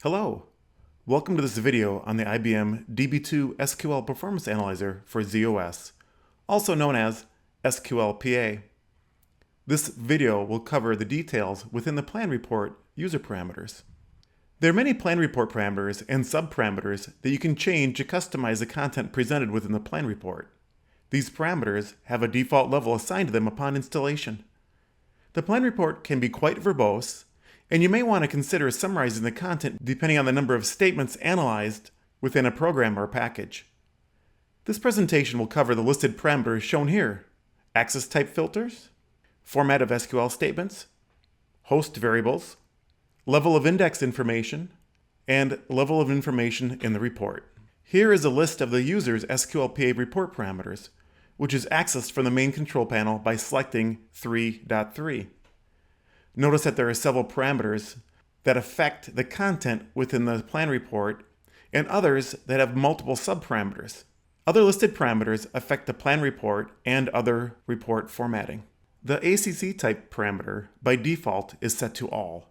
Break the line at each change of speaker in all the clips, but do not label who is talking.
Hello! Welcome to this video on the IBM DB2 SQL Performance Analyzer for ZOS, also known as SQL-PA. This video will cover the details within the plan report user parameters. There are many plan report parameters and subparameters that you can change to customize the content presented within the plan report. These parameters have a default level assigned to them upon installation. The plan report can be quite verbose, and you may want to consider summarizing the content depending on the number of statements analyzed within a program or package. This presentation will cover the listed parameters shown here: access type filters, format of SQL statements, host variables, level of index information, and level of information in the report. Here is a list of the user's SQL-PA report parameters, which is accessed from the main control panel by selecting 3.3. Notice that there are several parameters that affect the content within the plan report and others that have multiple subparameters. Other listed parameters affect the plan report and other report formatting. The ACC type parameter by default is set to all.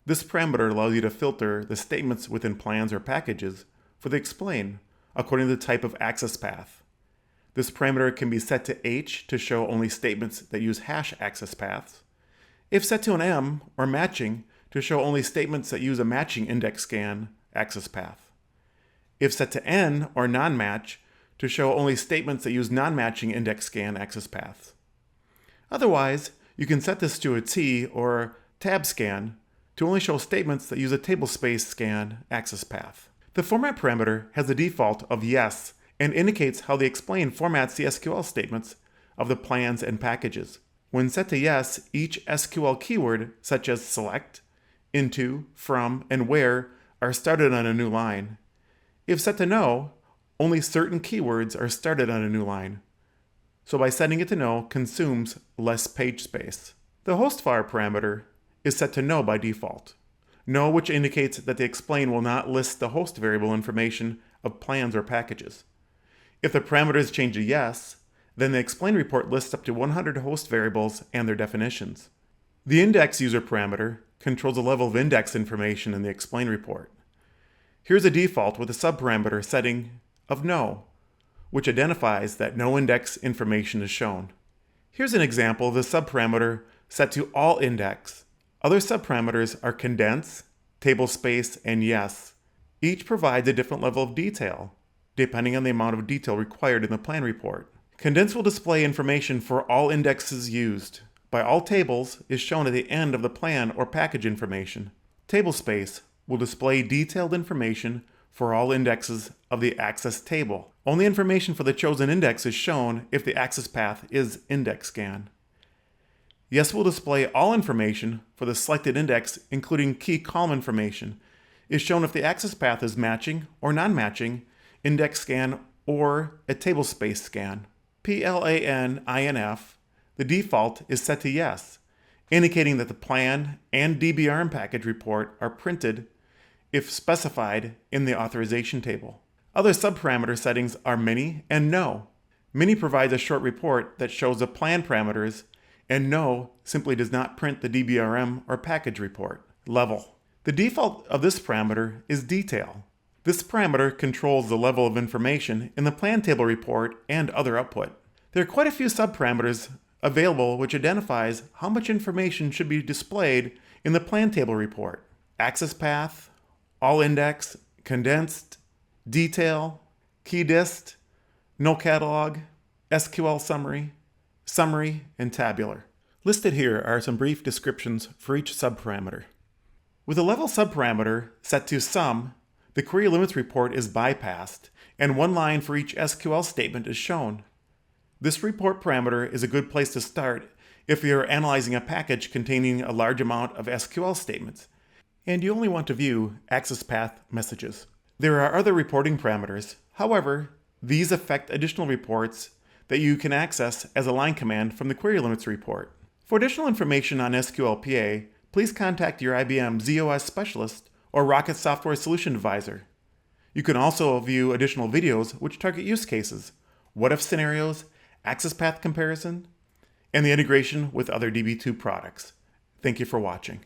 This parameter allows you to filter the statements within plans or packages for the explain according to the type of access path. This parameter can be set to H to show only statements that use hash access paths. If set to an M, or matching, to show only statements that use a matching index scan access path. If set to N, or non-match, to show only statements that use non-matching index scan access paths. Otherwise, you can set this to a T, or tab scan, to only show statements that use a tablespace scan access path. The format parameter has a default of yes and indicates how the explain formats the SQL statements of the plans and packages. When set to yes, each SQL keyword, such as select, into, from, and where, are started on a new line. If set to no, only certain keywords are started on a new line. So by setting it to no, consumes less page space. The host var parameter is set to no by default. No, which indicates that the explain will not list the host variable information of plans or packages. If the parameter is changed to yes, then the explain report lists up to 100 host variables and their definitions. The index user parameter controls the level of index information in the explain report. Here's a default with a subparameter setting of no, which identifies that no index information is shown. Here's an example of the subparameter set to all index. Other subparameters are condense, tablespace, and yes. Each provides a different level of detail, depending on the amount of detail required in the plan report. Condense will display information for all indexes used. By all tables is shown at the end of the plan or package information. Tablespace will display detailed information for all indexes of the access table. Only information for the chosen index is shown if the access path is index scan. Yes will display all information for the selected index, including key column information, is shown if the access path is matching or non-matching, index scan, or a tablespace scan. PLANINF, the default is set to yes, indicating that the plan and DBRM package report are printed if specified in the authorization table. Other subparameter settings are mini and no. Mini provides a short report that shows the plan parameters, and no simply does not print the DBRM or package report. Level. The default of this parameter is detail. This parameter controls the level of information in the plan table report and other output. There are quite a few subparameters available which identifies how much information should be displayed in the plan table report. Access path, all index, condensed, detail, key dist, no catalog, SQL summary, summary, and tabular. Listed here are some brief descriptions for each subparameter. With a level subparameter set to sum, the query limits report is bypassed, and one line for each SQL statement is shown. This report parameter is a good place to start if you're analyzing a package containing a large amount of SQL statements, and you only want to view access path messages. There are other reporting parameters. However, these affect additional reports that you can access as a line command from the query limits report. For additional information on SQL-PA, please contact your IBM ZOS specialist or Rocket Software Solution Advisor. You can also view additional videos which target use cases, what-if scenarios, access path comparison, and the integration with other DB2 products. Thank you for watching.